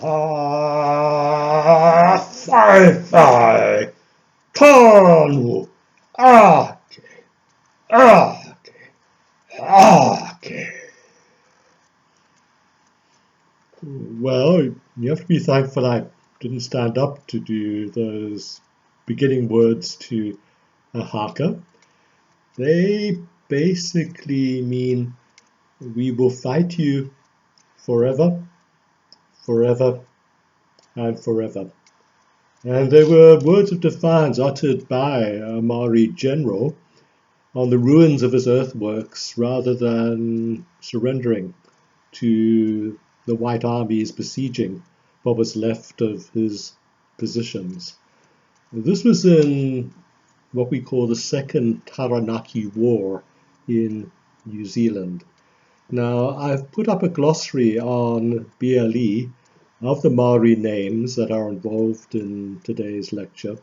Fai, Tonu, Ake, Ake, Ake. Well, you have to be thankful I didn't stand up to do those beginning words to a haka. They basically mean we will fight you forever, forever, and forever. And they were words of defiance uttered by a Maori general on the ruins of his earthworks rather than surrendering to the White Army's besieging what was left of his positions. This was in what we call the Second Taranaki War in New Zealand. Now, I've put up a glossary on BLE of the Maori names that are involved in today's lecture.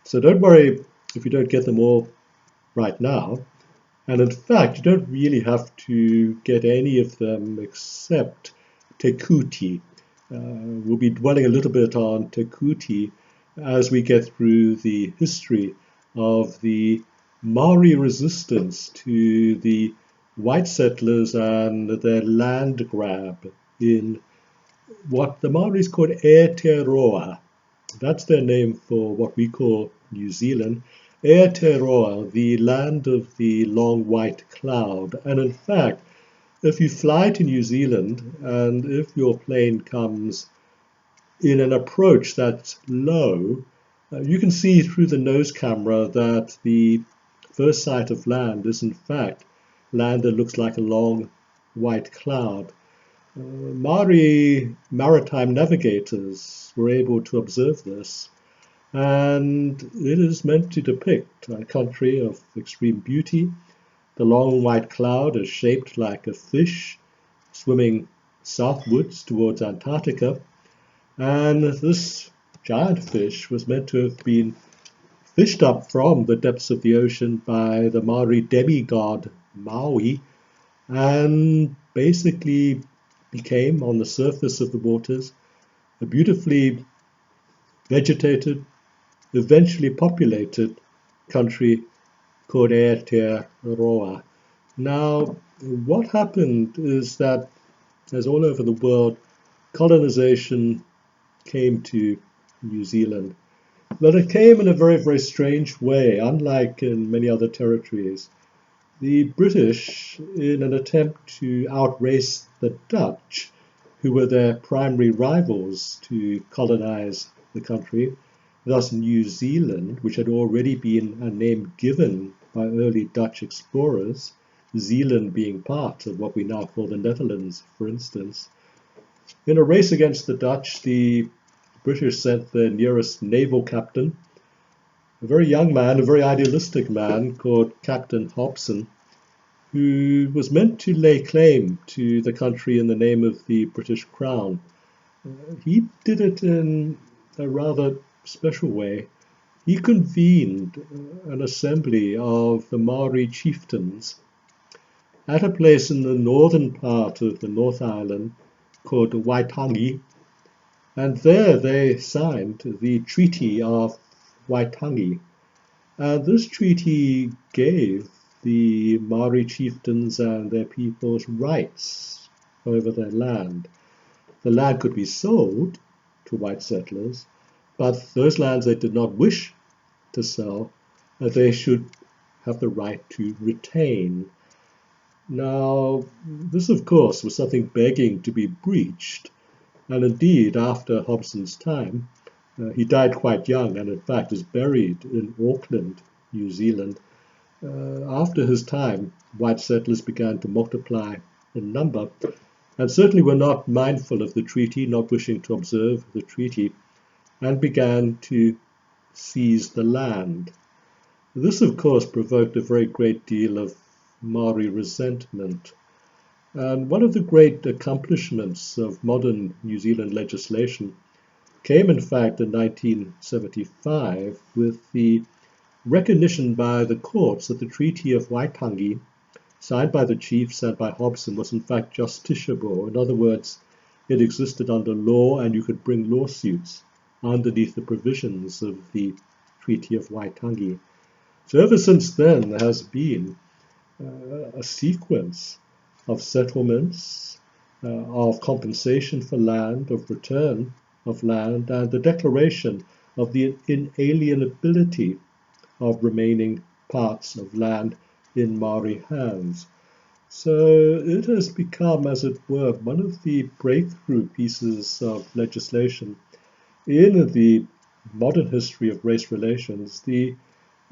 So don't worry if you don't get them all right now. And in fact, you don't really have to get any of them except Te Kuti. We'll be dwelling a little bit on Te Kuti as we get through the history of the Maori resistance to the white settlers and their land grab in what the Maoris called Airterror. That's their name for what we call New Zealand. Airterror, the land of the long white cloud. And in fact, if you fly to New Zealand and if your plane comes in an approach that's low, you can see through the nose camera that the first sight of land is in fact land that looks like a long white cloud. Maori maritime navigators were able to observe this, and it is meant to depict a country of extreme beauty. The long white cloud is shaped like a fish swimming southwards towards Antarctica, and this giant fish was meant to have been fished up from the depths of the ocean by the Maori demigod Maui, and basically became, on the surface of the waters, a beautifully vegetated, eventually populated country called Aotearoa. Now, what happened is that, as all over the world, colonization came to New Zealand. But it came in a very, very strange way, unlike in many other territories. The British, in an attempt to outrace the Dutch, who were their primary rivals to colonize the country, thus New Zealand, which had already been a name given by early Dutch explorers, Zealand being part of what we now call the Netherlands, for instance. In a race against the Dutch, the British sent their nearest naval captain, a very young man, a very idealistic man called Captain Hobson, who was meant to lay claim to the country in the name of the British Crown. He did it in a rather special way. He convened an assembly of the Maori chieftains at a place in the northern part of the North Island called Waitangi, and there they signed the Treaty of Waitangi. This treaty gave the Maori chieftains and their peoples rights over their land. The land could be sold to white settlers, but those lands they did not wish to sell, they should have the right to retain. Now, this of course was something begging to be breached, and indeed after Hobson's time, he died quite young and in fact is buried in Auckland, New Zealand. After his time, white settlers began to multiply in number and certainly were not mindful of the treaty, not wishing to observe the treaty, and began to seize the land. This, of course, provoked a very great deal of Maori resentment. And one of the great accomplishments of modern New Zealand legislation came, in fact, in 1975 with the recognition by the courts that the Treaty of Waitangi, signed by the chiefs and by Hobson, was in fact justiciable. In other words, it existed under law, and you could bring lawsuits underneath the provisions of the Treaty of Waitangi. So ever since then, there has been a sequence of settlements, of compensation for land, of return of land, and the declaration of the inalienability of remaining parts of land in Maori hands. So it has become, as it were, one of the breakthrough pieces of legislation in the modern history of race relations. The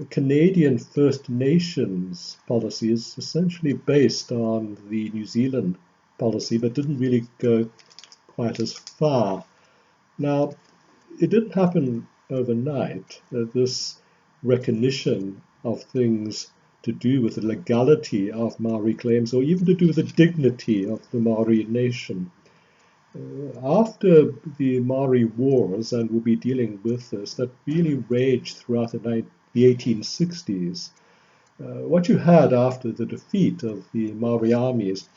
Canadian First Nations policy is essentially based on the New Zealand policy, but didn't really go quite as far. Now, it didn't happen overnight. This recognition of things to do with the legality of Maori claims, or even to do with the dignity of the Maori nation. After the Maori Wars, and we'll be dealing with this, that really raged throughout the 1860s, what you had after the defeat of the Maori armies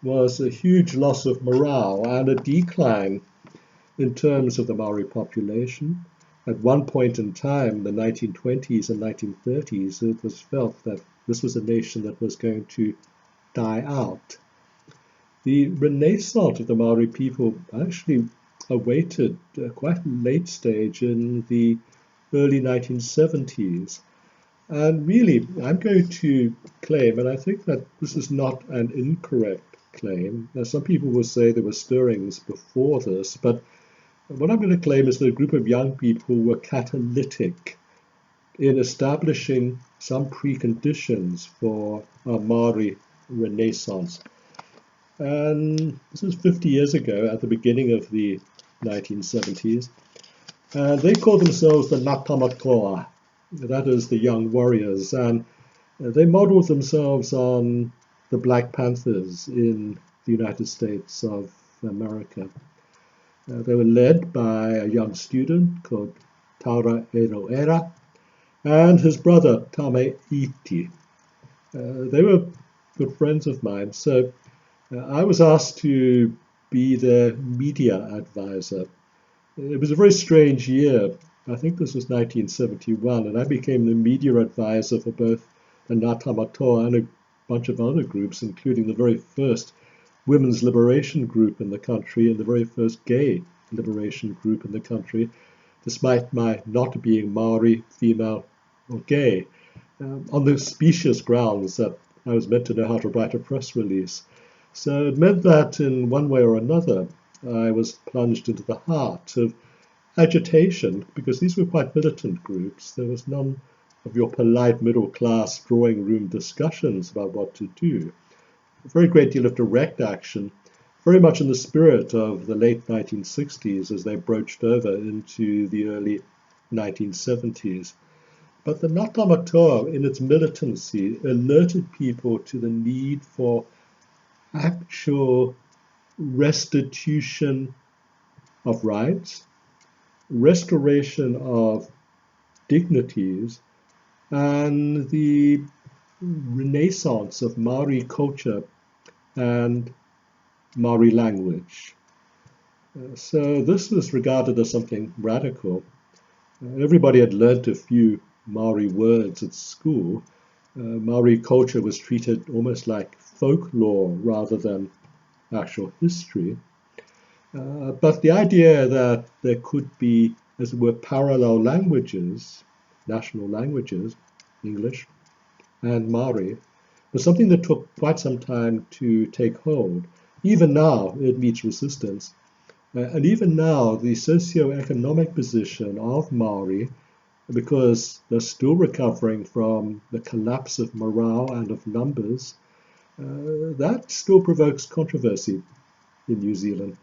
was a huge loss of morale and a decline in terms of the Maori population. At one point in time, the 1920s and 1930s, it was felt that this was a nation that was going to die out. The renaissance of the Maori people actually awaited quite a late stage in the early 1970s. And really, I'm going to claim, and I think that this is not an incorrect claim. Now, some people will say there were stirrings before this, but what I'm going to claim is that a group of young people were catalytic in establishing some preconditions for a Maori renaissance. And this is 50 years ago, at the beginning of the 1970s. And they called themselves the Ngatamatoa, that is, the young warriors. And they modeled themselves on the Black Panthers in the United States of America. They were led by a young student called Taura Eroera and his brother Tame Iti. They were good friends of mine, so I was asked to be their media advisor. It was a very strange year. I think this was 1971, and I became the media advisor for both the Ngatamatoa and a bunch of other groups, including the very first women's liberation group in the country and the very first gay liberation group in the country, despite my not being Maori, female, or gay, on the specious grounds that I was meant to know how to write a press release. So it meant that in one way or another, I was plunged into the heart of agitation, because these were quite militant groups. There was none of your polite middle-class drawing room discussions about what to do. A very great deal of direct action, very much in the spirit of the late 1960s as they broached over into the early 1970s. But the Ngatamatoa, in its militancy, alerted people to the need for actual restitution of rights, restoration of dignities, and the renaissance of Maori culture and Maori language. So this was regarded as something radical. Everybody had learnt a few Maori words at school. Maori culture was treated almost like folklore rather than actual history. But the idea that there could be, as it were, parallel languages, national languages, English and Maori, was something that took quite some time to take hold. Even now, it meets resistance. And even now, the socio-economic position of Maori, because they're still recovering from the collapse of morale and of numbers, that still provokes controversy in New Zealand.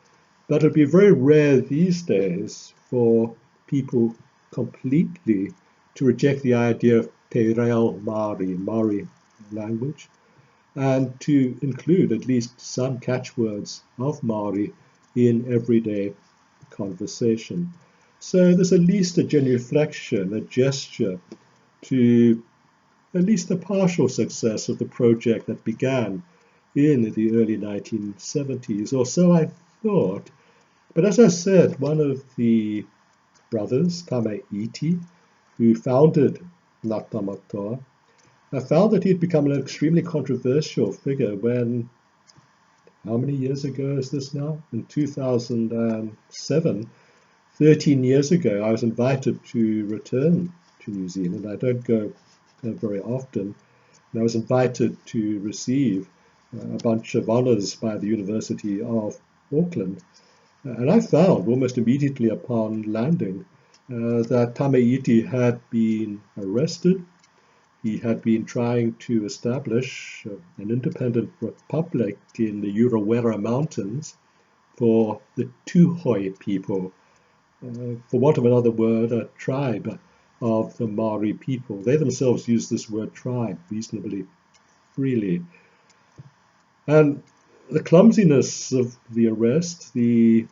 But it would be very rare these days for people completely to reject the idea of te reo Māori, Maori language, and to include at least some catchwords of Maori in everyday conversation. So there's at least a genuflection, a gesture to at least the partial success of the project that began in the early 1970s, or so I thought. But as I said, one of the brothers, Tamaiti, who founded Ngātamatoa, I found that he'd become an extremely controversial figure when, how many years ago is this now? In 2007, 13 years ago, I was invited to return to New Zealand. I don't go very often. And I was invited to receive a bunch of honours by the University of Auckland. And I found almost immediately upon landing that Tamaiti had been arrested. He had been trying to establish an independent republic in the Urewera Mountains for the Tuhoi people, for want of another word, a tribe of the Maori people. They themselves use this word tribe reasonably freely. And the clumsiness of the arrest, the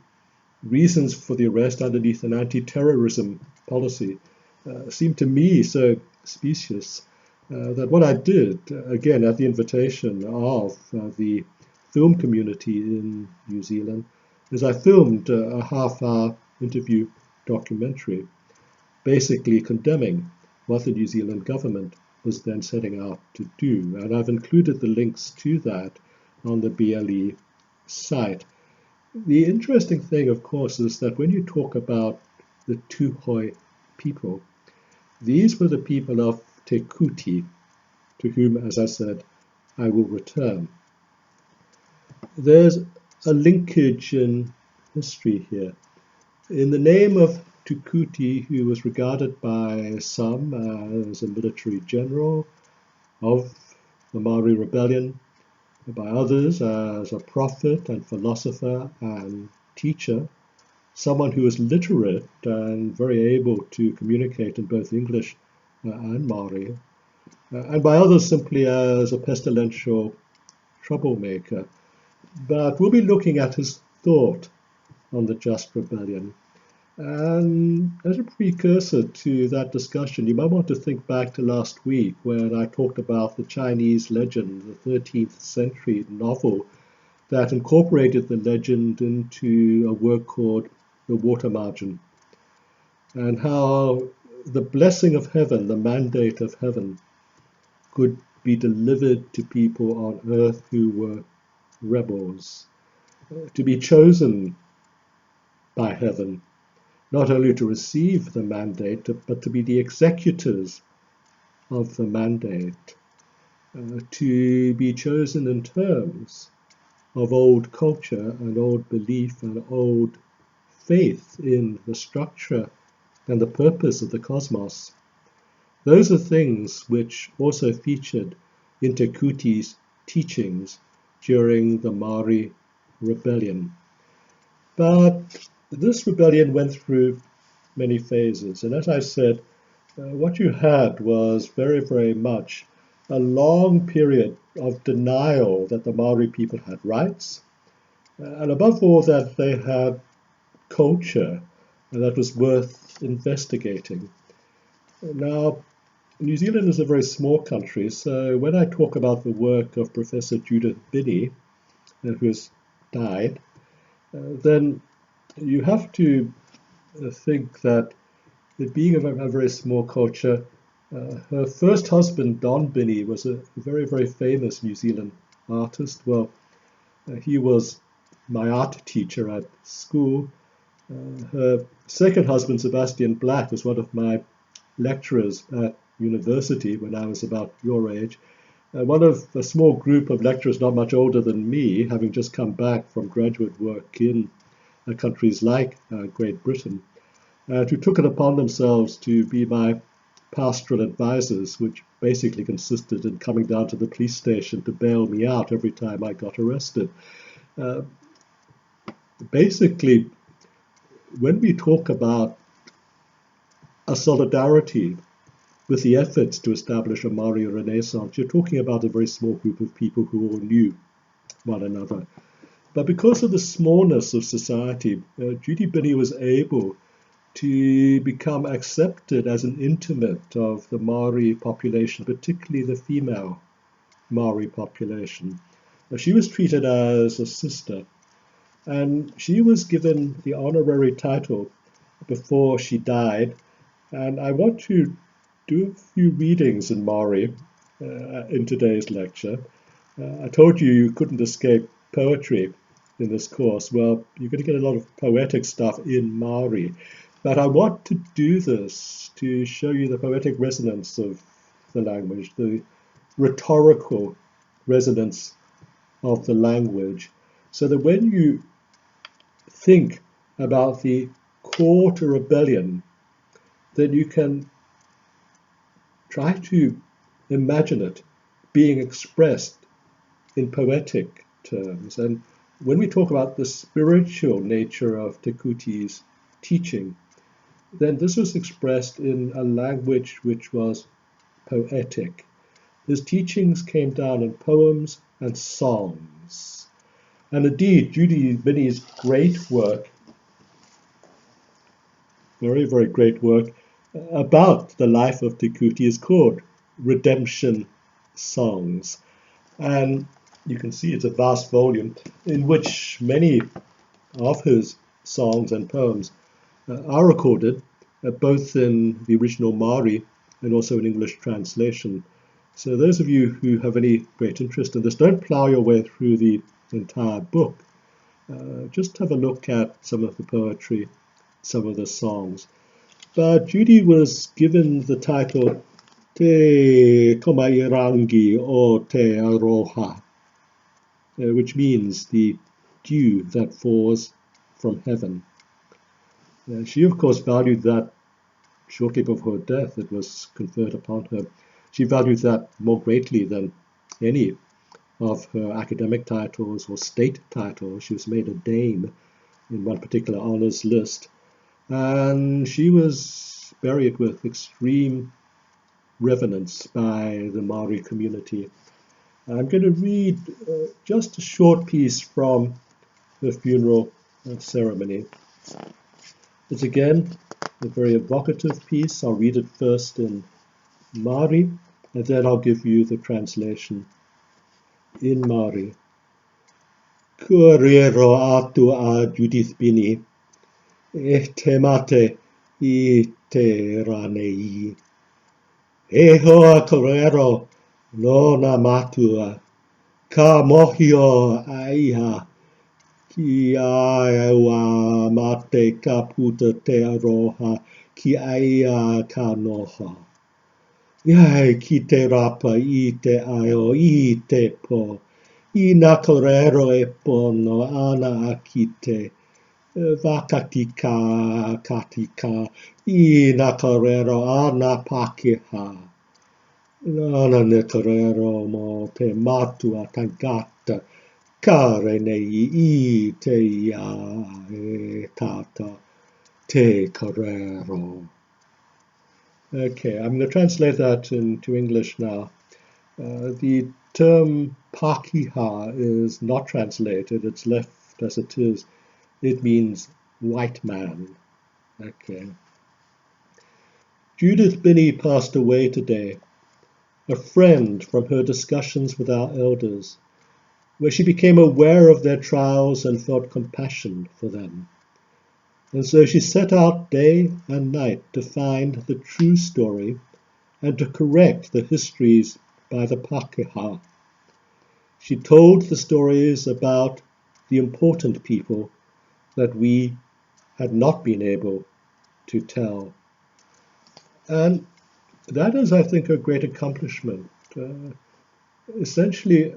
reasons for the arrest underneath an anti-terrorism policy seemed to me so specious that what I did, again at the invitation of the film community in New Zealand, is I filmed a half-hour interview documentary basically condemning what the New Zealand government was then setting out to do. And I've included the links to that on the BLE site. The interesting thing, of course, is that when you talk about the Tuhoi people, these were the people of Te Kuti, to whom, as I said, I will return. There's a linkage in history here. In the name of Te Kuti, who was regarded by some as a military general of the Maori Rebellion, by others as a prophet and philosopher and teacher, someone who was literate and very able to communicate in both English and Maori, and by others simply as a pestilential troublemaker. But we'll be looking at his thought on the Just Rebellion. And as a precursor to that discussion, you might want to think back to last week when I talked about the Chinese legend, the 13th century novel that incorporated the legend into a work called The Water Margin, and how the blessing of heaven, the mandate of heaven, could be delivered to people on earth who were rebels, to be chosen by heaven, not only to receive the mandate, but to be the executors of the mandate, to be chosen in terms of old culture and old belief and old faith in the structure and the purpose of the cosmos. Those are things which also featured in Te Kuti's teachings during the Maori Rebellion. But this rebellion went through many phases, and as I said, what you had was very, very much a long period of denial that the Maori people had rights, and above all that they had culture that was worth investigating. Now, New Zealand is a very small country, so when I talk about the work of Professor Judith Binney, who has died, then you have to think that it being a very small culture, her first husband, Don Binney, was a very, very famous New Zealand artist. Well, he was my art teacher at school. Her second husband, Sebastian Black, was one of my lecturers at university when I was about your age. One of a small group of lecturers not much older than me, having just come back from graduate work in countries like Great Britain, who took it upon themselves to be my pastoral advisors, which basically consisted in coming down to the police station to bail me out every time I got arrested. Basically, when we talk about a solidarity with the efforts to establish a Maori Renaissance, you're talking about a very small group of people who all knew one another. But because of the smallness of society, Judith Binney was able to become accepted as an intimate of the Maori population, particularly the female Maori population. She was treated as a sister. And she was given the honorary title before she died. And I want to do a few readings in Maori in today's lecture. I told you you couldn't escape poetry in this course. Well, you're going to get a lot of poetic stuff in Maori. But I want to do this to show you the poetic resonance of the language, the rhetorical resonance of the language, so that when you think about the call to rebellion, then you can try to imagine it being expressed in poetic terms. And when we talk about the spiritual nature of Te Kuti's teaching, then this was expressed in a language which was poetic. His teachings came down in poems and songs. And indeed, Judith Binney's great work, very, very great work, about the life of Te Kuti is called Redemption Songs. And you can see it's a vast volume in which many of his songs and poems are recorded, both in the original Maori and also in English translation. So those of you who have any great interest in this, don't plow your way through the entire book. Just have a look at some of the poetry, some of the songs. But Judy was given the title Te Tomairangi o Te Aroha, which means the dew that falls from heaven. She, of course, valued that shortly before death. It was conferred upon her. She valued that more greatly than any of her academic titles or state titles. She was made a dame in one particular honours list. And she was buried with extreme reverence by the Maori community. I'm going to read just a short piece from the funeral ceremony. It's again a very evocative piece. I'll read it first in Maori, and then I'll give you the translation in Maori. Kua rero atu a Judith Binney, e te mate I te ranei. E hoa korero no na matua, ka mohio aiha, ki aiwa mate ka puta te aroha, ki aia ka noha. Iai ki te rapa I te aio I te po, I na korero e pono ana a ki te, Vakatika katika I na korero a na pakeha. Nana ne korero mo te matua tangata. Kare nei I te ia e tata te korero. Okay, I'm going to translate that into English now. The term pakiha is not translated. It's left as it is. It means white man. Okay. Judith Binney passed away today, a friend from her discussions with our elders, where she became aware of their trials and felt compassion for them. And so she set out day and night to find the true story and to correct the histories by the Pakeha. She told the stories about the important people that we had not been able to tell. And that is, I think, a great accomplishment. Essentially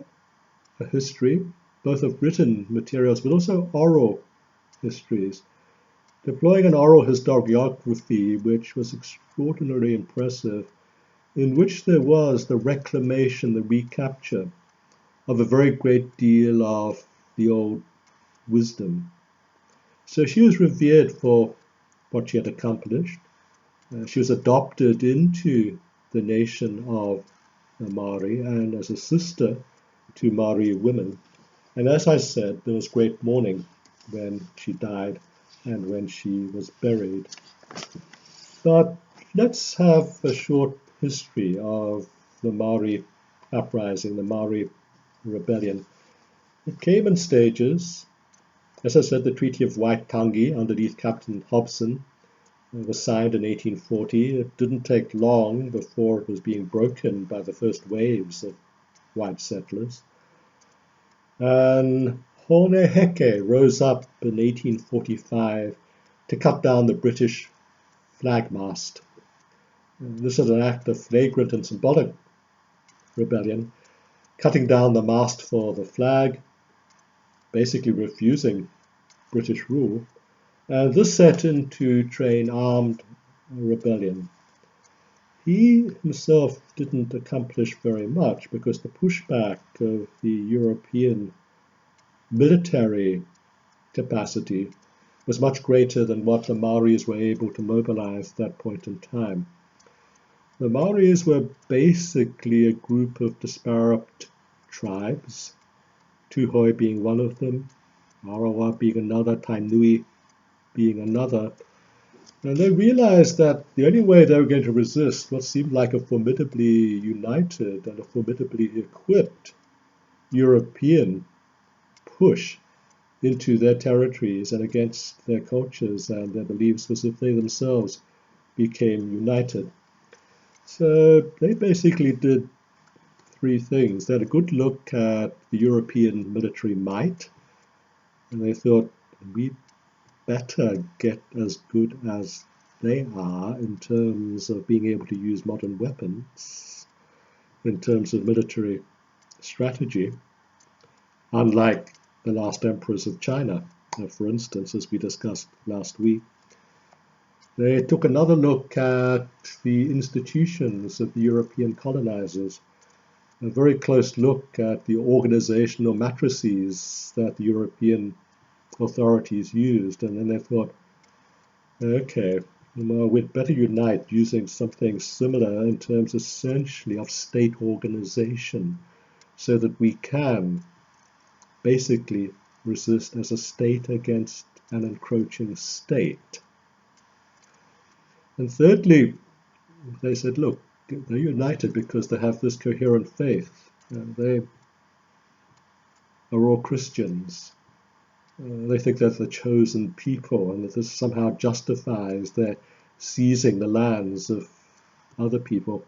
a history, both of written materials, but also oral histories. Deploying an oral historiography, which was extraordinarily impressive, in which there was the reclamation, the recapture of a very great deal of the old wisdom. So she was revered for what she had accomplished. She was adopted into the nation of Maori and as a sister to Maori women. And as I said, there was great mourning when she died and when she was buried. But let's have a short history of the Maori uprising, the Maori Rebellion. It came in stages. As I said, the Treaty of Waitangi underneath Captain Hobson was signed in 1840. It didn't take long before it was being broken by the first waves of white settlers. And Honeheke rose up in 1845 to cut down the British flag mast. This is an act of flagrant and symbolic rebellion, cutting down the mast for the flag, basically refusing British rule. And this set into train armed rebellion. He himself didn't accomplish very much because the pushback of the European military capacity was much greater than what the Maoris were able to mobilize at that point in time. The Maoris were basically a group of disparate tribes, Tuhoi being one of them, Arawa being another, Tainui being another. And they realized that the only way they were going to resist what seemed like a formidably united and a formidably equipped European push into their territories and against their cultures and their beliefs was if they themselves became united. So they basically did three things. They had a good look at the European military might, and they thought, we better get as good as they are in terms of being able to use modern weapons, in terms of military strategy, unlike the last emperors of China, for instance, as we discussed last week. They took another look at the institutions of the European colonizers, a very close look at the organizational matrices that the European authorities used, and then they thought, okay, well, we'd better unite using something similar in terms essentially of state organization so that we can basically resist as a state against an encroaching state. And thirdly, they said, look, they're united because they have this coherent faith. They are all Christians. They think they're the chosen people and that this somehow justifies their seizing the lands of other people.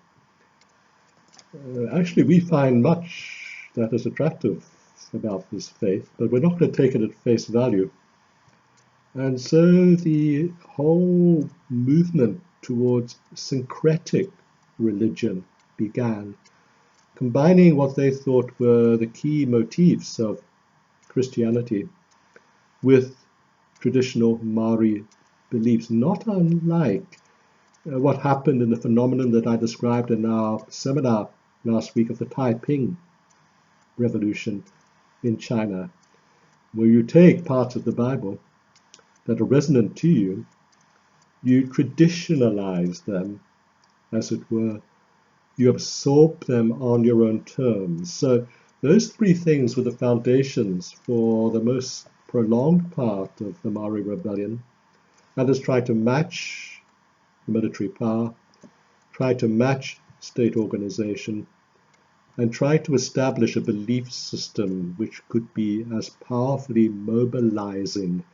Actually, we find much that is attractive about this faith, but we're not going to take it at face value. And so the whole movement towards syncretic religion began, combining what they thought were the key motifs of Christianity with traditional Maori beliefs, not unlike what happened in the phenomenon that I described in our seminar last week of the Taiping Revolution in China, where you take parts of the Bible that are resonant to you, you traditionalize them, as it were. You absorb them on your own terms. So those three things were the foundations for the most prolonged part of the Maori Rebellion. That is, try to match military power, try to match state organization, and try to establish a belief system which could be as powerfully mobilizing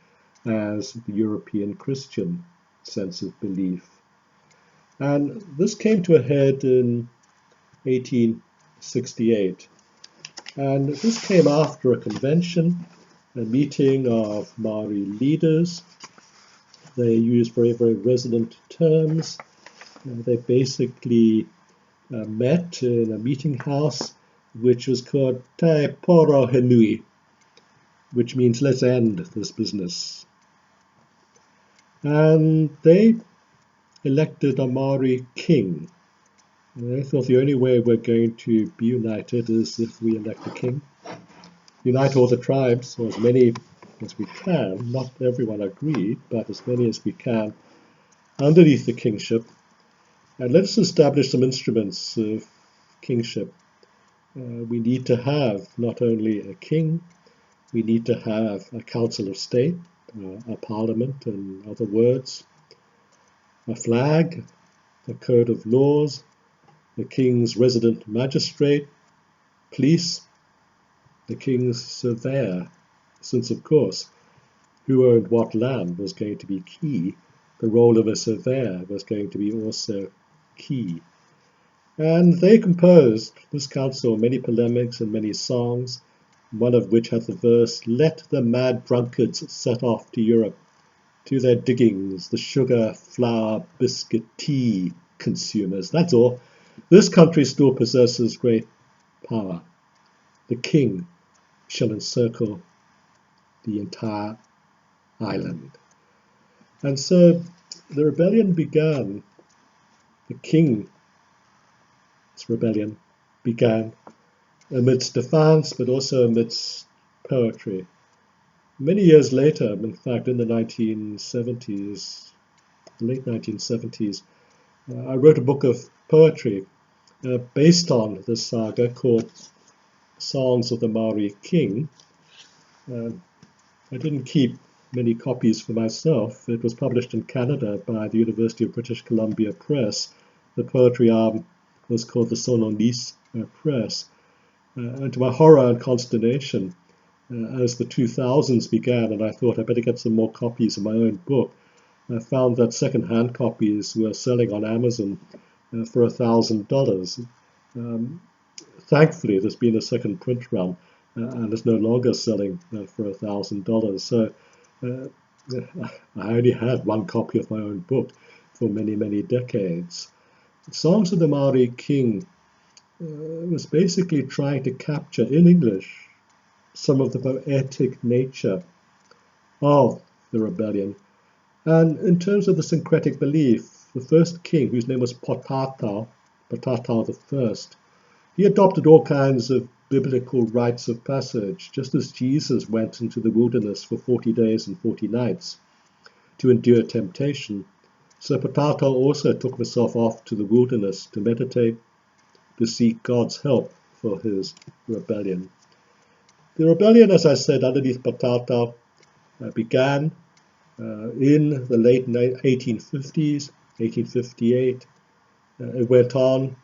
as the European Christian sense of belief. And this came to a head in 1868. And this came after a convention, a meeting of Maori leaders. They used very, very resonant terms. They basically met in a meeting house which was called Tai Poro Henui, which means let's end this business. And they elected a Maori king. And they thought the only way we're going to be united is if we elect a king. Unite all the tribes, or as many as we can. Not everyone agreed, but as many as we can, underneath the kingship. And let's establish some instruments of kingship. We need to have not only a king, we need to have a council of state, a parliament, in other words, a flag, a code of laws, the king's resident magistrate, police, the king's surveyor, since, of course, who owned what land was going to be key. The role of a surveyor was going to be also key. And they composed, this council, many polemics and many songs, one of which had the verse, "Let the mad drunkards set off to Europe, to their diggings, the sugar, flour, biscuit, tea consumers." That's all. This country still possesses great power. The king shall encircle the entire island. And so the rebellion began, the king's rebellion began amidst defiance, but also amidst poetry. Many years later, in fact, in the 1970s, late 1970s, I wrote a book of poetry based on this saga called Songs of the Maori King. I didn't keep many copies for myself. It was published in Canada by the University of British Columbia Press. The poetry arm was called the Sononis Press. And to my horror and consternation, as the 2000s began, and I thought I better get some more copies of my own book, I found that second-hand copies were selling on Amazon for $1,000. Thankfully, there's been a second print run, and it's no longer selling for $1,000. So I only had one copy of my own book for many, many decades. Songs of the Maori King was basically trying to capture in English some of the poetic nature of the rebellion. And in terms of the syncretic belief, the first king, whose name was Potatau I, he adopted all kinds of biblical rites of passage, just as Jesus went into the wilderness for 40 days and 40 nights to endure temptation. So Potatau also took himself off to the wilderness to meditate, to seek God's help for his rebellion. The rebellion, as I said, underneath Potatau began in the late 1850s, 1858. It went on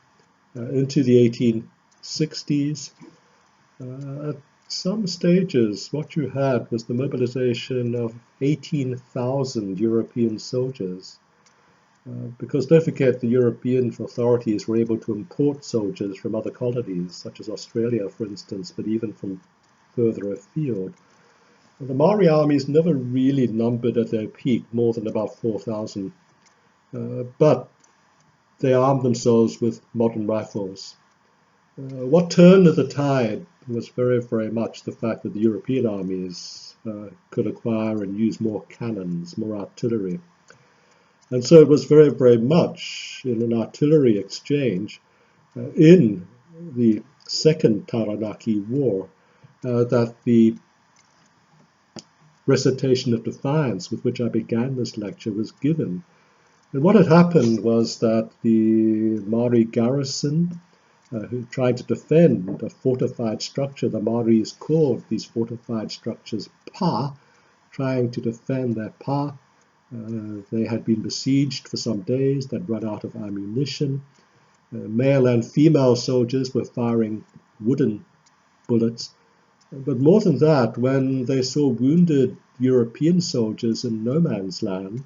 into the 1860s. At some stages, what you had was the mobilization of 18,000 European soldiers. Because don't forget, the European authorities were able to import soldiers from other colonies, such as Australia, for instance, but even from further afield. The Maori armies never really numbered at their peak more than about 4,000, but they armed themselves with modern rifles. What turned the tide was very, very much the fact that the European armies could acquire and use more cannons, more artillery. And so it was very, very much in an artillery exchange in the Second Taranaki War that the recitation of defiance with which I began this lecture was given. And what had happened was that the Maori garrison, who tried to defend a fortified structure, the Maoris called these fortified structures pa, trying to defend their pa. They had been besieged for some days, they'd run out of ammunition. Male and female soldiers were firing wooden bullets. But more than that, when they saw wounded European soldiers in no man's land,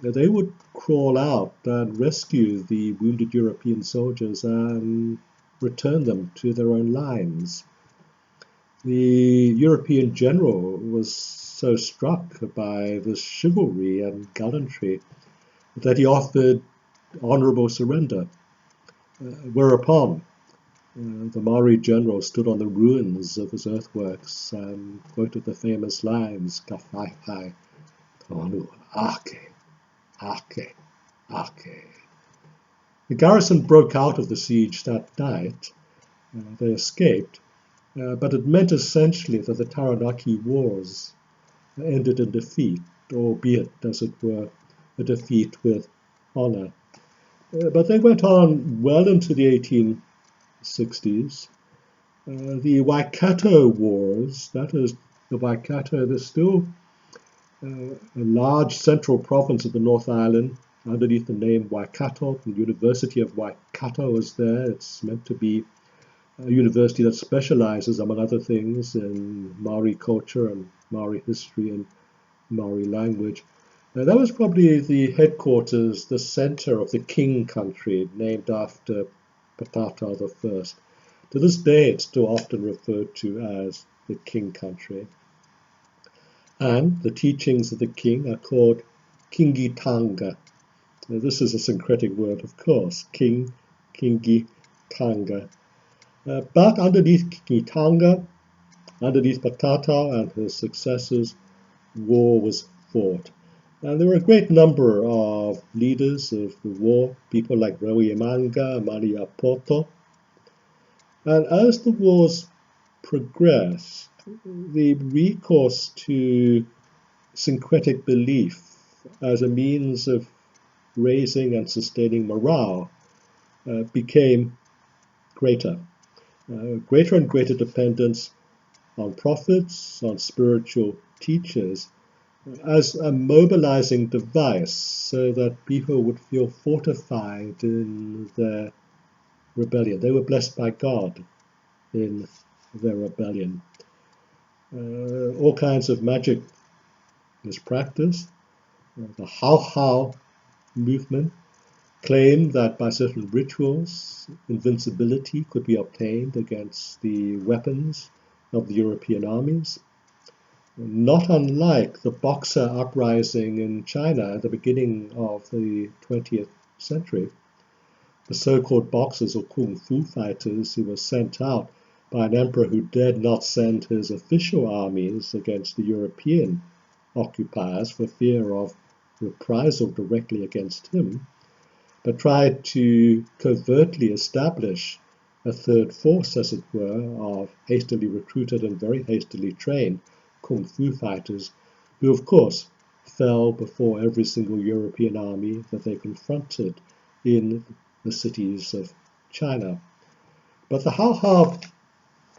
they would crawl out and rescue the wounded European soldiers and return them to their own lines. The European general was so struck by this chivalry and gallantry that he offered honorable surrender, whereupon the Maori general stood on the ruins of his earthworks and quoted the famous lines, "Ka whaiwhai tonu ake, ake, ake." The garrison broke out of the siege that night. They escaped, but it meant essentially that the Taranaki Wars ended in defeat, albeit, as it were, a defeat with honor. But they went on well into the 1860s. The Waikato Wars, that is, the Waikato, there's still a large central province of the North Island underneath the name Waikato. The University of Waikato is there. It's meant to be a university that specializes, among other things, in Maori culture and Maori history and Maori language. That was probably the headquarters, the center of the King country, named after Patata the First. To this day, it's still often referred to as the King country. And the teachings of the king are called Kingitanga. Now, this is a syncretic word, of course, King, Kingitanga. But underneath Kingitanga, underneath Patata and his successors, war was fought. And there were a great number of leaders of the war, people like Waitangi, Maniapoto. And as the wars progressed, the recourse to syncretic belief as a means of raising and sustaining morale became greater. Greater and greater dependence on prophets, on spiritual teachers, as a mobilizing device so that people would feel fortified in their rebellion. They were blessed by God in their rebellion. All kinds of magic was practiced. The Hau movement claimed that by certain rituals, invincibility could be obtained against the weapons of the European armies. Not unlike the Boxer uprising in China at the beginning of the 20th century. The so-called Boxers or Kung Fu fighters who were sent out by an emperor who dared not send his official armies against the European occupiers for fear of reprisal directly against him, but tried to covertly establish a third force, as it were, of hastily recruited and very hastily trained Kung Fu fighters, who of course fell before every single European army that they confronted in the cities of China. But the Hau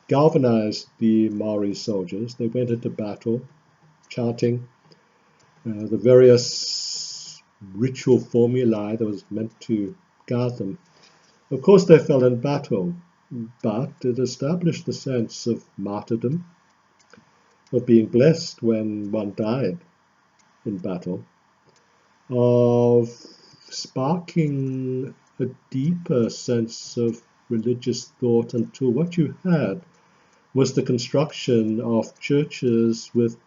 galvanized the Maori soldiers. They went into battle chanting the various ritual formulae that was meant to guard them. Of course, they fell in battle, but it established the sense of martyrdom, of being blessed when one died in battle, of sparking a deeper sense of religious thought until what you had was the construction of churches with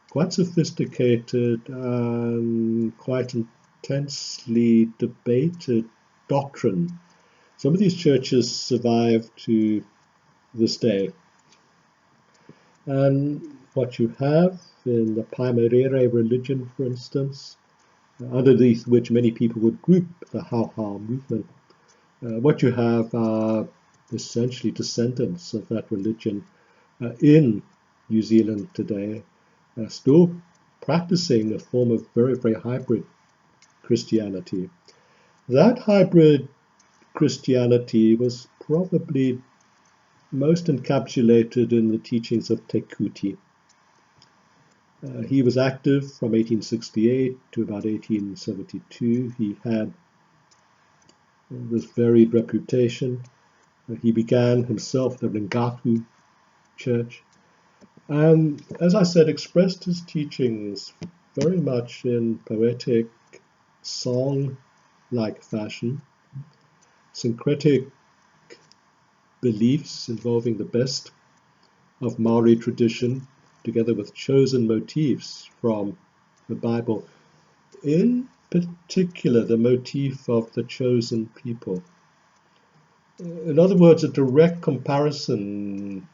quite sophisticated and quite intensely debated doctrine. Some of these churches survive to this day. And what you have in the Maori religion, for instance, underneath which many people would group the Hau movement, what you have are essentially descendants of that religion in New Zealand today, still practicing a form of very, very hybrid Christianity. That hybrid Christianity was probably most encapsulated in the teachings of Te Kuti. He was active from 1868 to about 1872. He had this varied reputation. He began himself the Ringaku Church, and as I said, expressed his teachings very much in poetic, song-like fashion, syncretic beliefs involving the best of Maori tradition, together with chosen motifs from the Bible, in particular the motif of the chosen people. In other words, a direct comparison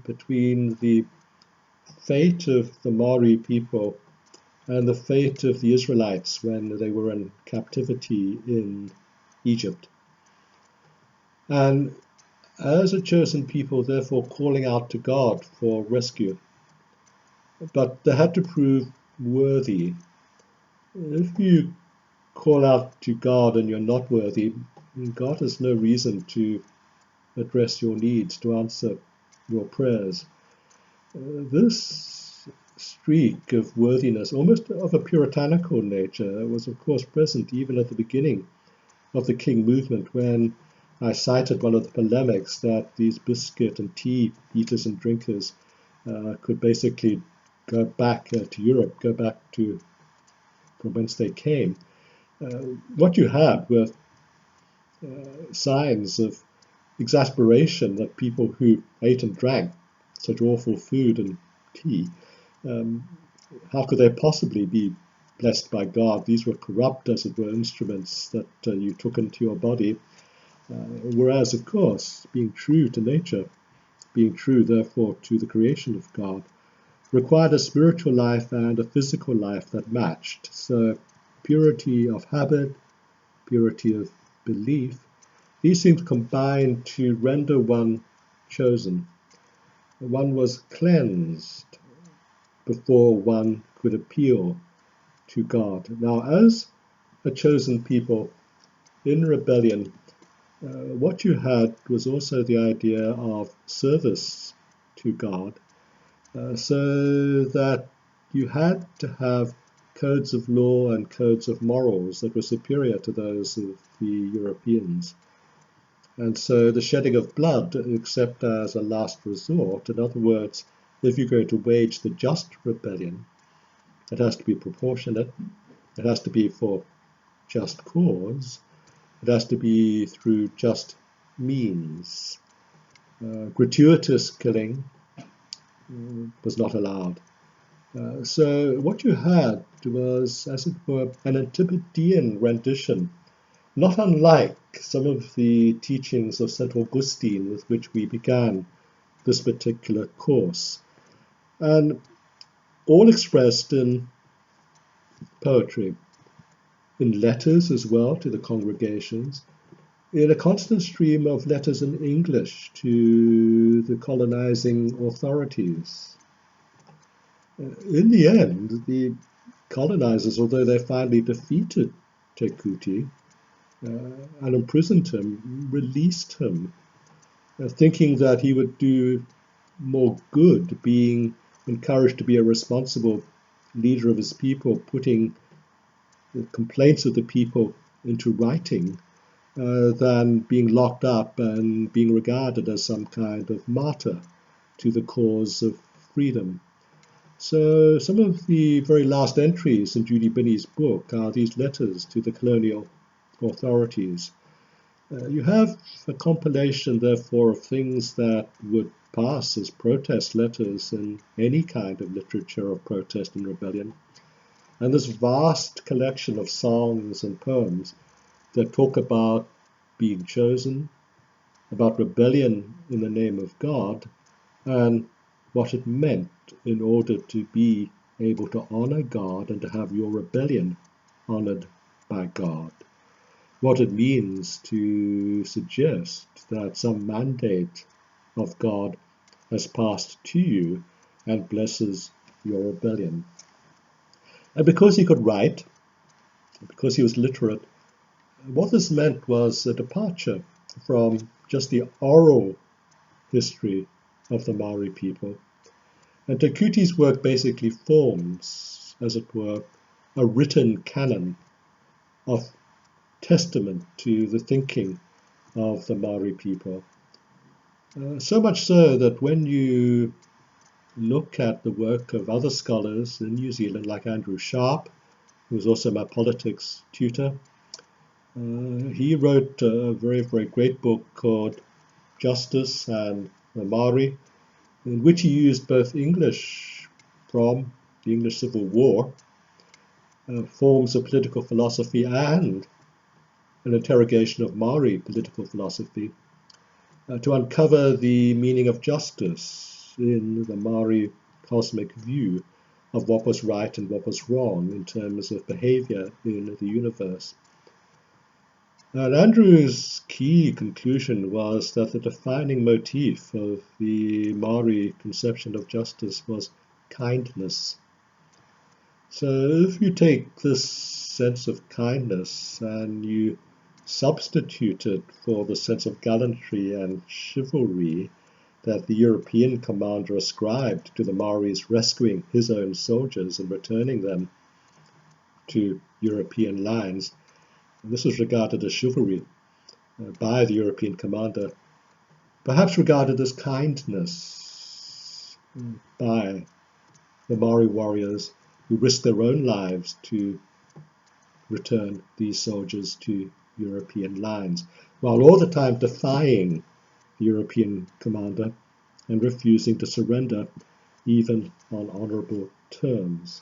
between the fate of the Maori people and the fate of the Israelites when they were in captivity in Egypt. And as a chosen people, therefore calling out to God for rescue. But they had to prove worthy. If you call out to God and you're not worthy, God has no reason to address your needs, to answer your prayers. This streak of worthiness, almost of a puritanical nature, was of course present even at the beginning of the King movement, when I cited one of the polemics that these biscuit and tea eaters and drinkers could basically go back to Europe, go back to from whence they came, what you had were signs of exasperation that people who ate and drank such awful food and tea, how could they possibly be blessed by God? These were corrupt, as it were, instruments that you took into your body. Whereas, of course, being true to nature, being true, therefore, to the creation of God, required a spiritual life and a physical life that matched. So purity of habit, purity of belief, these things combined to render one chosen. One was cleansed before one could appeal to God. Now, as a chosen people in rebellion, what you had was also the idea of service to God, so that you had to have codes of law and codes of morals that were superior to those of the Europeans. And so the shedding of blood, except as a last resort, in other words, if you're going to wage the just rebellion, it has to be proportionate, it has to be for just cause, it has to be through just means. Gratuitous killing was not allowed. So what you had was, as it were, an Antipodean rendition, not unlike some of the teachings of St. Augustine with which we began this particular course, and all expressed in poetry, in letters as well to the congregations, in a constant stream of letters in English to the colonizing authorities. In the end, the colonizers, although they finally defeated Te Kuti and imprisoned him, released him, thinking that he would do more good, being encouraged to be a responsible leader of his people, putting the complaints of the people into writing, than being locked up and being regarded as some kind of martyr to the cause of freedom. So some of the very last entries in Judith Binney's book are these letters to the colonial authorities. You have a compilation, therefore, of things that would pass as protest letters in any kind of literature of protest and rebellion, and this vast collection of songs and poems that talk about being chosen, about rebellion in the name of God, and what it meant in order to be able to honor God and to have your rebellion honored by God. What it means to suggest that some mandate of God has passed to you and blesses your rebellion. And because he could write, because he was literate, what this meant was a departure from just the oral history of the Maori people. And Te Kuti's work basically forms, as it were, a written canon of testament to the thinking of the Maori people. So much so that when you look at the work of other scholars in New Zealand, like Andrew Sharp, who was also my politics tutor, he wrote a very, very great book called Justice and the Maori, in which he used both English from the English Civil War, forms of political philosophy, and an interrogation of Maori political philosophy to uncover the meaning of justice in the Maori cosmic view of what was right and what was wrong in terms of behavior in the universe. And Andrew's key conclusion was that the defining motif of the Maori conception of justice was kindness. So if you take this sense of kindness and you substitute it for the sense of gallantry and chivalry that the European commander ascribed to the Maoris rescuing his own soldiers and returning them to European lines, this was regarded as chivalry by the European commander, perhaps regarded as kindness by the Maori warriors who risked their own lives to return these soldiers to European lines, while all the time defying the European commander and refusing to surrender even on honourable terms.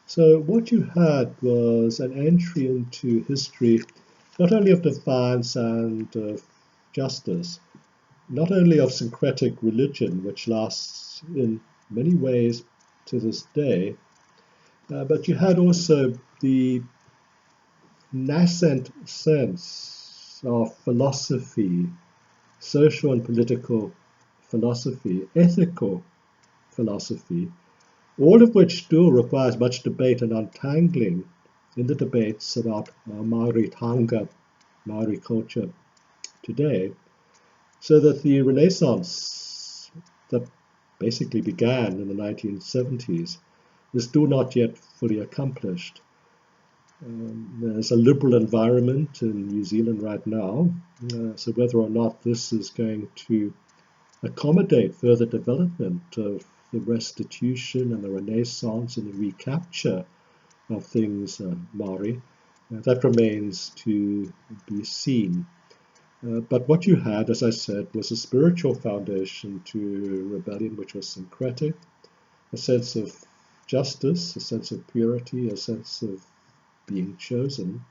So what you had was an entry into history not only of defiance and of justice, not only of syncretic religion, which lasts in many ways to this day, but you had also the nascent sense of philosophy, social and political philosophy, ethical philosophy, all of which still requires much debate and untangling in the debates about Maori Tanga, Maori culture today, so that the Renaissance that basically began in the 1970s is still not yet fully accomplished. There's a liberal environment in New Zealand right now, so whether or not this is going to accommodate further development of the restitution and the Renaissance and the recapture of things Maori, that remains to be seen. But what you had, as I said, was a spiritual foundation to rebellion which was syncretic, a sense of justice, a sense of purity, a sense of being chosen,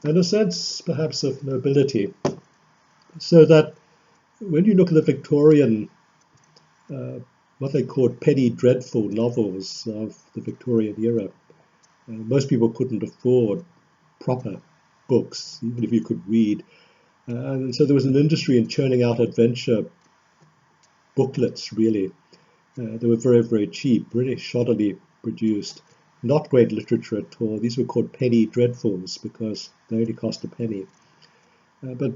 and a sense perhaps of nobility. So that when you look at the Victorian, what they called penny dreadful novels of the Victorian era, most people couldn't afford proper books, even if you could read. And so there was an industry in churning out adventure booklets, really. They were very, very cheap, really shoddily produced. Not great literature at all. These were called penny dreadfuls because they only cost a penny. But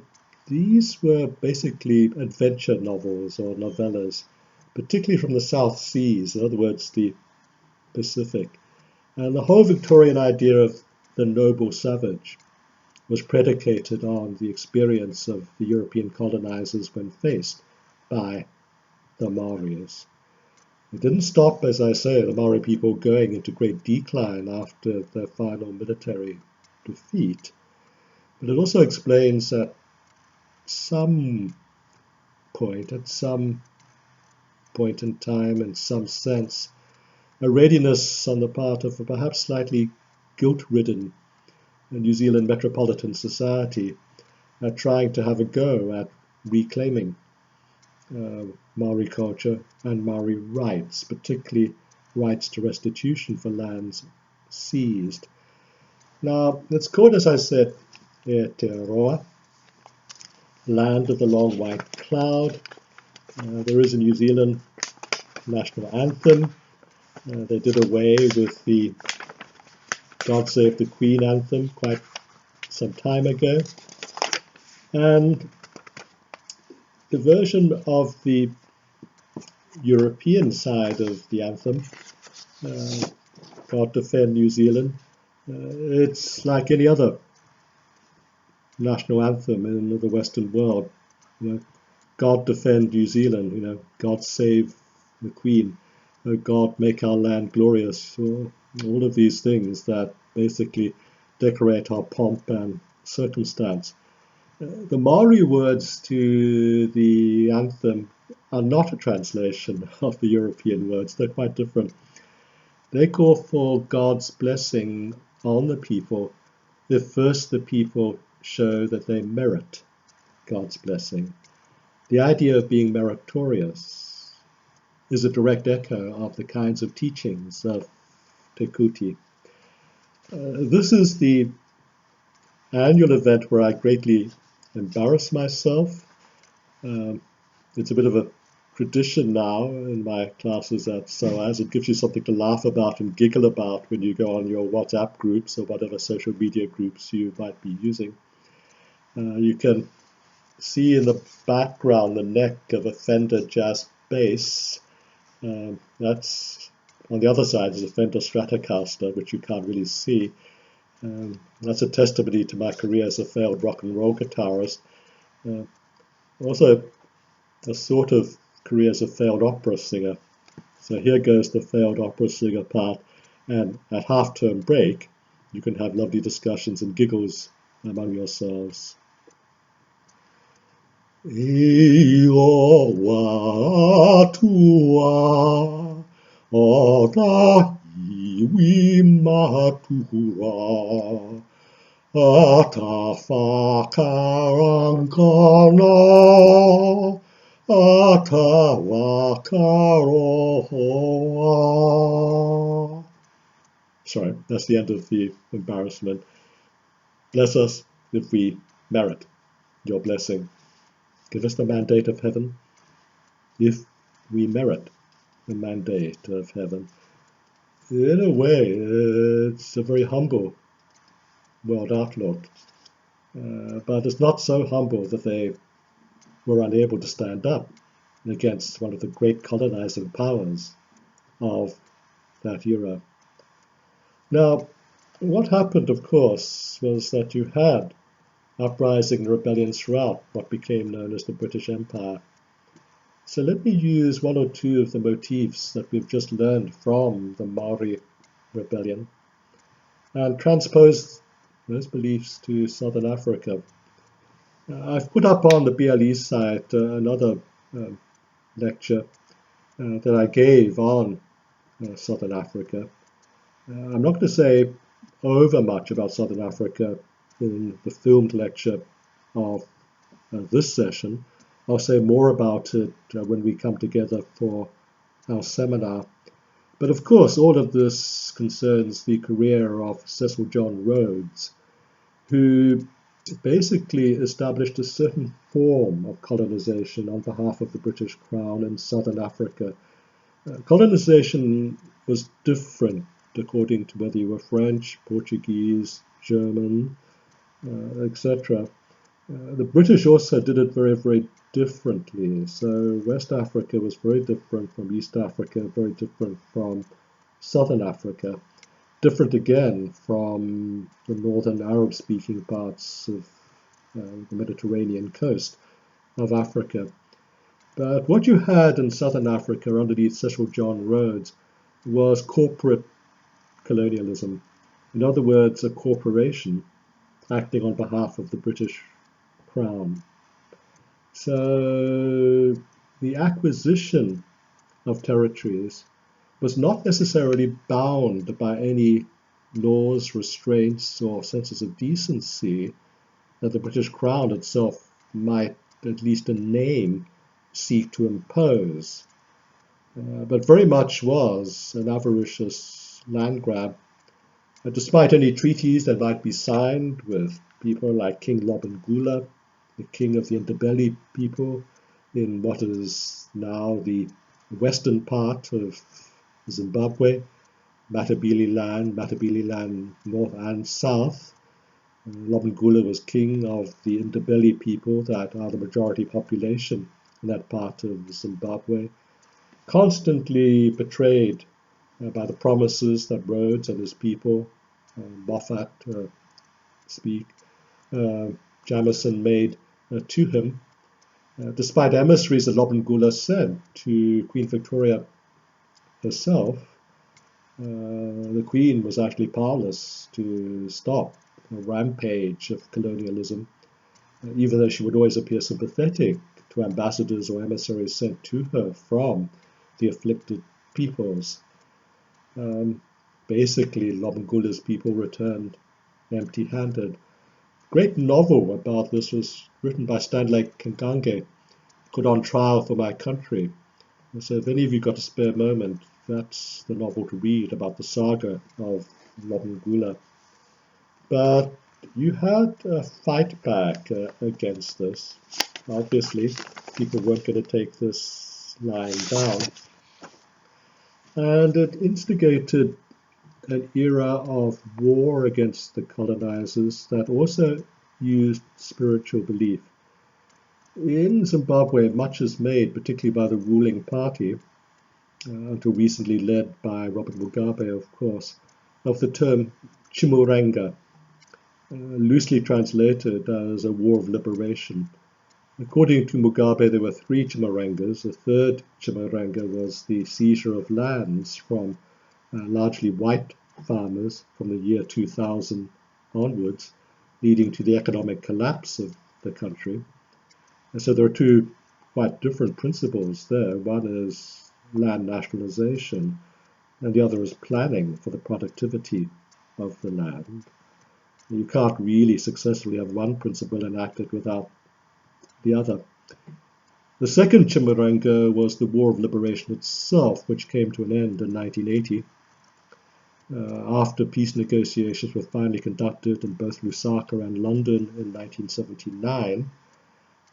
these were basically adventure novels or novellas, particularly from the South Seas, in other words, the Pacific. And the whole Victorian idea of the noble savage was predicated on the experience of the European colonizers when faced by the Maoris. It didn't stop, as I say, the Maori people going into great decline after their final military defeat, but it also explains at some point in time, in some sense, a readiness on the part of a perhaps slightly guilt-ridden New Zealand metropolitan society at trying to have a go at reclaiming Maori culture and Maori rights, particularly rights to restitution for lands seized. Now, it's called, as I said, Airterror, land of the long white cloud. There is a New Zealand national anthem. They did away with the God Save the Queen anthem quite some time ago. And the version of the European side of the anthem, God Defend New Zealand, it's like any other national anthem in the Western world. God defend New Zealand, God save the Queen, God make our land glorious, all of these things that basically decorate our pomp and circumstance. The Maori words to the anthem are not a translation of the European words. They're quite different. They call for God's blessing on the people if first the people show that they merit God's blessing. The idea of being meritorious is a direct echo of the kinds of teachings of Te Kuti. This is the annual event where I greatly embarrass myself. It's a bit of a tradition now in my classes at SOAS. It gives you something to laugh about and giggle about when you go on your WhatsApp groups or whatever social media groups you might be using. You can see in the background the neck of a Fender Jazz bass. That's on the other side is a Fender Stratocaster, which you can't really see. That's a testimony to my career as a failed rock and roll guitarist. Also a sort of career as a failed opera singer. So here goes the failed opera singer part, and at half-term break, you can have lovely discussions and giggles among yourselves. Io watua ota iwi matura ata whakarangana ata wakarohoa. Sorry, that's the end of the embarrassment. Bless us if we merit your blessing. Give us the mandate of heaven if we merit the mandate of heaven. In a way, it's a very humble world outlook, but it's not so humble that they were unable to stand up against one of the great colonizing powers of that era. Now, what happened, of course, was that you had uprising and rebellions throughout what became known as the British Empire. So let me use one or two of the motifs that we've just learned from the Maori Rebellion and transpose those beliefs to Southern Africa. I've put up on the BLE site another lecture that I gave on Southern Africa. I'm not going to say over much about Southern Africa in the filmed lecture of this session. I'll say more about it when we come together for our seminar. But of course, all of this concerns the career of Cecil John Rhodes, who basically established a certain form of colonization on behalf of the British Crown in Southern Africa. Colonization was different according to whether you were French, Portuguese, German, etc. The British also did it very, very differently. So West Africa was very different from East Africa, very different from Southern Africa, different again from the northern Arab-speaking parts of the Mediterranean coast of Africa. But what you had in Southern Africa underneath Cecil John Rhodes was corporate colonialism. In other words, a corporation acting on behalf of the British Crown. So the acquisition of territories was not necessarily bound by any laws, restraints, or senses of decency that the British Crown itself might, at least in name, seek to impose, but very much was an avaricious land grab. Despite any treaties that might be signed with people like King Lobengula, the king of the Ndebele people in what is now the western part of Zimbabwe, Matabele land north and south. Lobengula was king of the Ndebele people that are the majority population in that part of Zimbabwe, constantly betrayed by the promises that Rhodes and his people, Moffat Jameson made to him, despite emissaries that Lobengula sent to Queen Victoria herself. The Queen was actually powerless to stop a rampage of colonialism, even though she would always appear sympathetic to ambassadors or emissaries sent to her from the afflicted peoples. Basically, Lobengula's people returned empty-handed. Great novel about this was written by Stanley Kangange, called On Trial for My Country. And so if any of you got a spare moment, that's the novel to read about the saga of Lobengula. But you had a fight back against this. Obviously, people weren't going to take this lying down. And it instigated an era of war against the colonizers that also used spiritual belief. In Zimbabwe, much is made, particularly by the ruling party, until recently led by Robert Mugabe, of course, of the term Chimurenga, loosely translated as a war of liberation. According to Mugabe, there were 3 Chimurengas. The third Chimurenga was the seizure of lands from largely white farmers from the year 2000 onwards, leading to the economic collapse of the country. And so there are 2 quite different principles there. One is land nationalization, and the other is planning for the productivity of the land. You can't really successfully have one principle enacted without the other. The second Chimurenga was the War of Liberation itself, which came to an end in 1980. After peace negotiations were finally conducted in both Lusaka and London in 1979,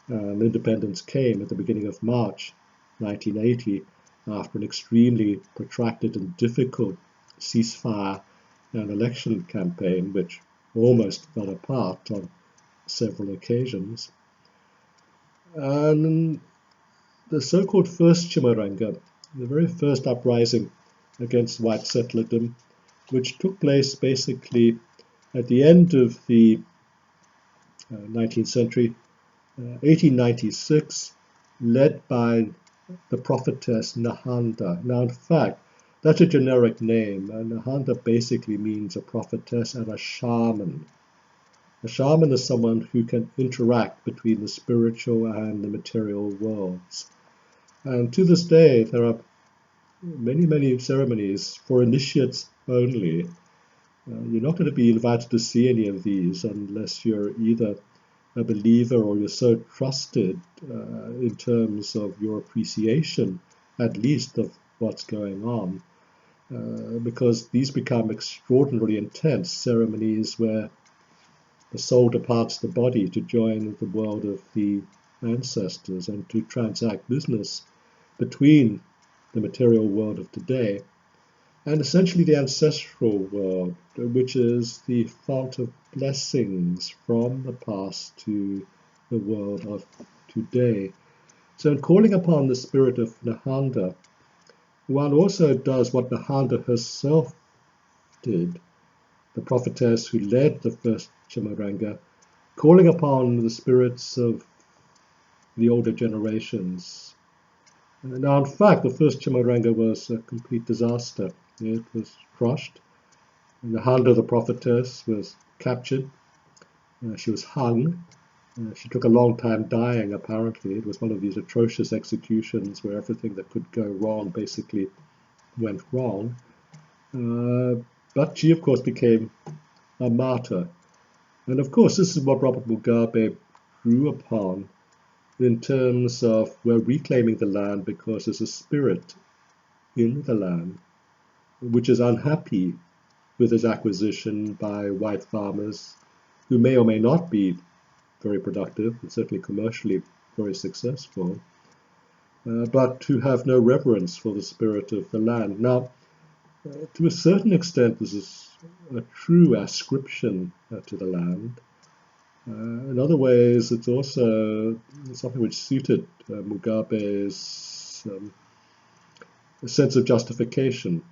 independence came at the beginning of March 1980 after an extremely protracted and difficult ceasefire and election campaign, which almost fell apart on several occasions. And the so-called first Chimurenga, the very first uprising against white settlerdom, which took place basically at the end of the 19th century, 1896, led by the prophetess Nahanda. Now, in fact, that's a generic name. Nahanda basically means a prophetess and a shaman. A shaman is someone who can interact between the spiritual and the material worlds. And to this day, there are many, many ceremonies for initiates only. You're not going to be invited to see any of these unless you're either a believer or you're so trusted in terms of your appreciation, at least, of what's going on, because these become extraordinarily intense ceremonies where the soul departs the body to join the world of the ancestors and to transact business between the material world of today and essentially the ancestral world, which is the fount of blessings from the past to the world of today. So in calling upon the spirit of Nahanda, one also does what Nahanda herself did, the prophetess who led the first Chimurenga, calling upon the spirits of the older generations. Now, in fact, the first Chimurenga was a complete disaster. It was crushed. Nahanda, the prophetess, was captured. She was hung. She took a long time dying, apparently. It was one of these atrocious executions where everything that could go wrong basically went wrong. But she, of course, became a martyr. And, of course, this is what Robert Mugabe drew upon in terms of we're reclaiming the land because there's a spirit in the land which is unhappy with its acquisition by white farmers who may or may not be very productive and certainly commercially very successful, but who have no reverence for the spirit of the land. Now, to a certain extent, this is a true ascription to the land. In other ways, it's also something which suited Mugabe's sense of justification.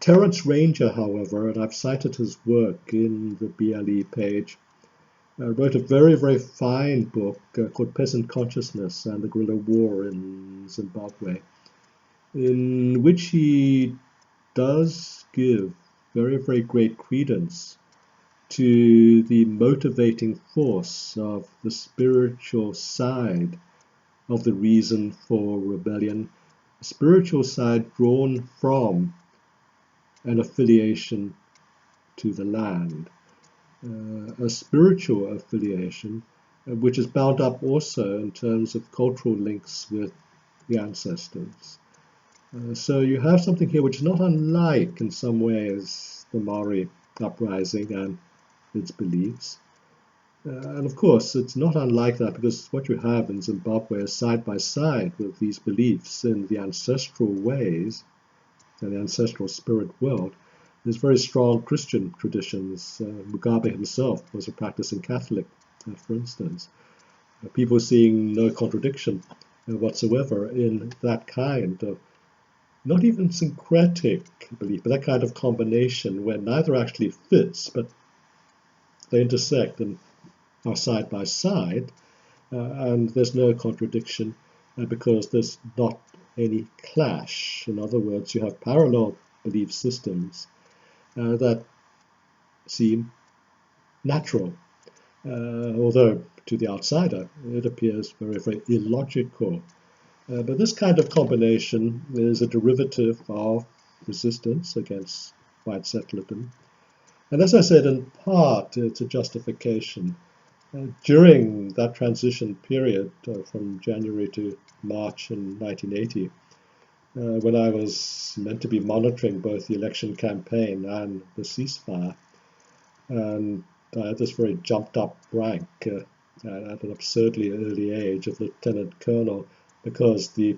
Terence Ranger, however, and I've cited his work in the BLE page, wrote a very, very fine book called Peasant Consciousness and the Guerrilla War in Zimbabwe, in which he does give very, very great credence to the motivating force of the spiritual side of the reason for rebellion, a spiritual side drawn from an affiliation to the land, a spiritual affiliation which is bound up also in terms of cultural links with the ancestors. So you have something here which is not unlike in some ways the Maori uprising and its beliefs. And of course, it's not unlike that because what you have in Zimbabwe is side by side with these beliefs in the ancestral ways and the ancestral spirit world. There's very strong Christian traditions. Mugabe himself was a practicing Catholic, for instance. People seeing no contradiction whatsoever in that kind of not even syncretic belief, but that kind of combination where neither actually fits, but they intersect and are side by side. and there's no contradiction because there's not any clash. In other words, you have parallel belief systems that seem natural, although to the outsider it appears very, very illogical. But this kind of combination is a derivative of resistance against white settledom. And as I said, in part, it's a justification. During that transition period from January to March in 1980, when I was meant to be monitoring both the election campaign and the ceasefire, and I had this very jumped up rank at an absurdly early age of lieutenant colonel, because the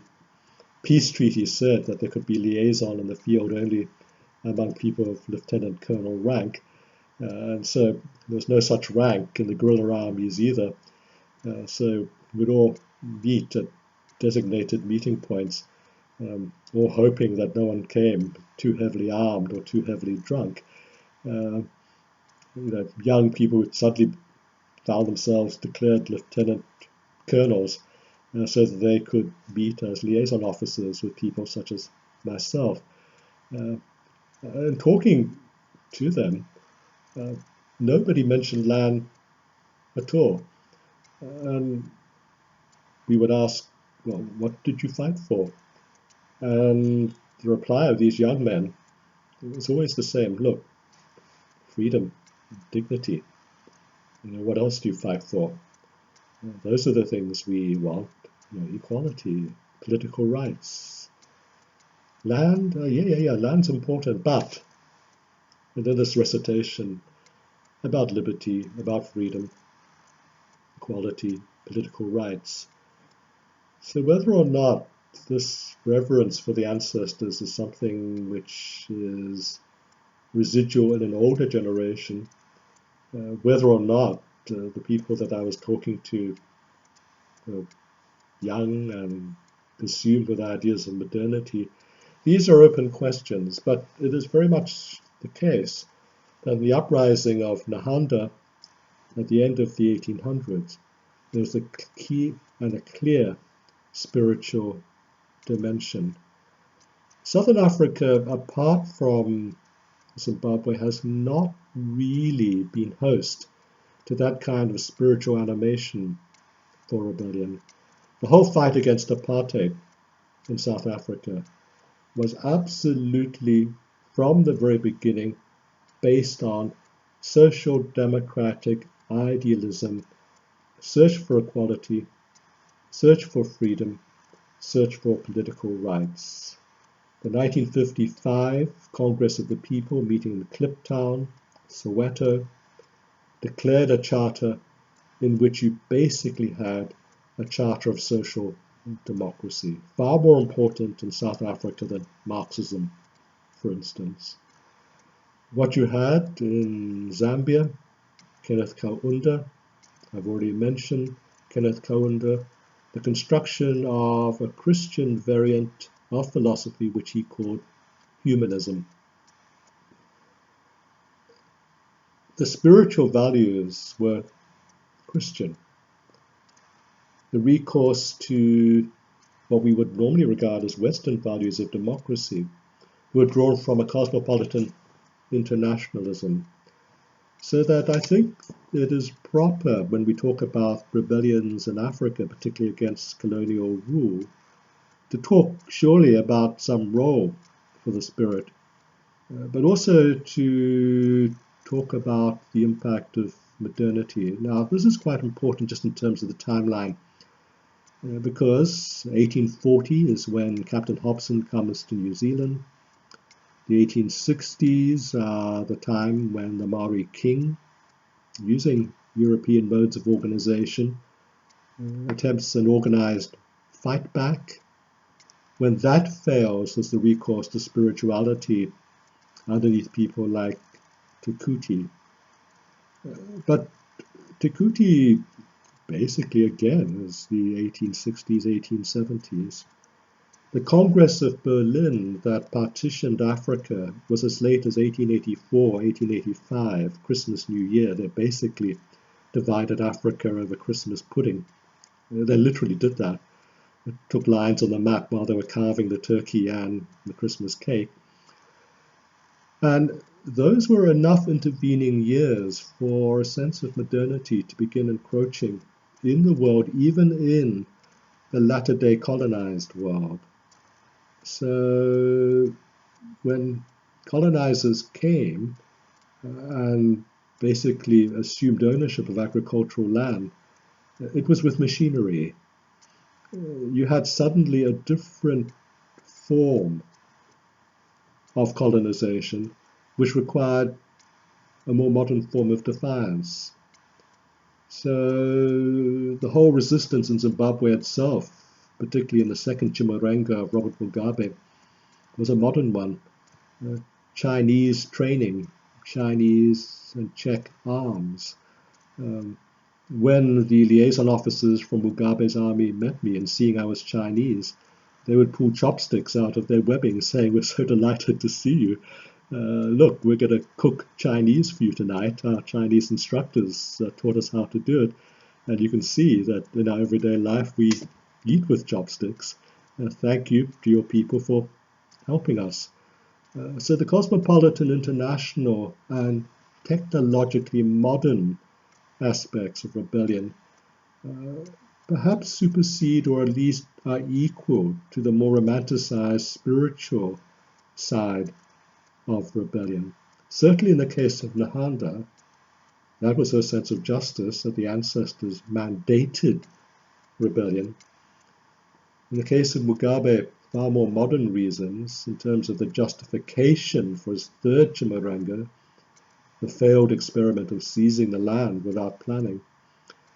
peace treaty said that there could be liaison in the field only among people of lieutenant colonel rank. And so there was no such rank in the guerrilla armies either. So we'd all meet at designated meeting points, all hoping that no one came too heavily armed or too heavily drunk. Young people who suddenly found themselves declared lieutenant colonels so that they could meet as liaison officers with people such as myself. And talking to them, nobody mentioned land at all. And we would ask, well, what did you fight for? And the reply of these young men was always the same. Look, freedom, dignity. What else do you fight for? Those are the things we want. Equality, political rights. Land, land's important, but, and then this recitation about liberty, about freedom, equality, political rights. So whether or not this reverence for the ancestors is something which is residual in an older generation, whether or not the people that I was talking to were young and consumed with ideas of modernity, these are open questions, but it is very much the case that the uprising of Nahanda at the end of the 1800s, there was a key and a clear spiritual dimension. Southern Africa, apart from Zimbabwe, has not really been host to that kind of spiritual animation for rebellion. The whole fight against apartheid in South Africa was absolutely, from the very beginning, based on social democratic idealism, search for equality, search for freedom, search for political rights. The 1955 Congress of the People, meeting in Kliptown, Soweto, declared a charter in which you basically had a charter of social democracy, far more important in South Africa than Marxism, for instance. What you had in Zambia, Kenneth Kaunda, I've already mentioned Kenneth Kaunda, the construction of a Christian variant of philosophy which he called humanism. The spiritual values were Christian. The recourse to what we would normally regard as Western values of democracy were drawn from a cosmopolitan internationalism. So that I think it is proper when we talk about rebellions in Africa, particularly against colonial rule, to talk surely about some role for the spirit, but also to talk about the impact of modernity. Now, this is quite important just in terms of the timeline, because 1840 is when Captain Hobson comes to New Zealand. The 1860s are the time when the Maori king, using European modes of organization, attempts an organized fight back. When that fails, there's the recourse to spirituality underneath people like Te Kuti. But Te Kuti basically, again, is the 1860s, 1870s. The Congress of Berlin that partitioned Africa was as late as 1884, 1885, Christmas, New Year. They basically divided Africa over Christmas pudding They literally did that. They took lines on the map while they were carving the turkey and the Christmas cake. And those were enough intervening years for a sense of modernity to begin encroaching in the world, even in the latter-day colonized world. So when colonizers came and basically assumed ownership of agricultural land, it was with machinery. You had suddenly a different form of colonization, which required a more modern form of defiance. So the whole resistance in Zimbabwe itself, particularly in the second Chimurenga of Robert Mugabe, was a modern one. Chinese training, Chinese and Czech arms. When the liaison officers from Mugabe's army met me and seeing I was Chinese, they would pull chopsticks out of their webbing saying, "We're so delighted to see you. Look, we're going to cook Chinese for you tonight. Our Chinese instructors taught us how to do it. And you can see that in our everyday life we eat with chopsticks. Thank you to your people for helping us." So the cosmopolitan, international, and technologically modern aspects of rebellion perhaps supersede or at least are equal to the more romanticized spiritual side of rebellion. Certainly in the case of Nahanda, that was her sense of justice, that the ancestors mandated rebellion. In the case of Mugabe, far more modern reasons in terms of the justification for his third Chimurenga, the failed experiment of seizing the land without planning.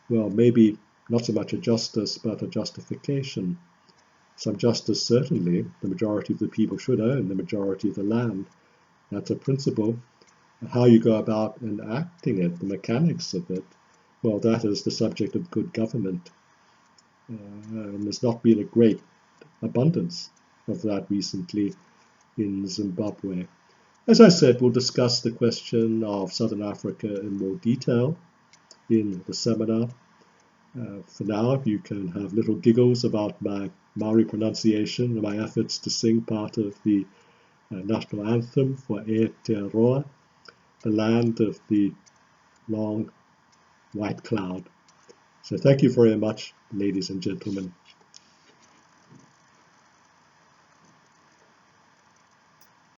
Well, maybe not so much a justice, but a justification. Some justice, certainly. The majority of the people should own the majority of the land. That's a principle. How you go about enacting it, the mechanics of it, well, that is the subject of good government. And there's not been a great abundance of that recently in Zimbabwe. As I said, we'll discuss the question of Southern Africa in more detail in the seminar. For now, you can have little giggles about my Maori pronunciation and my efforts to sing part of the national anthem for Airterror, the land of the long white cloud. So thank you very much, ladies and gentlemen.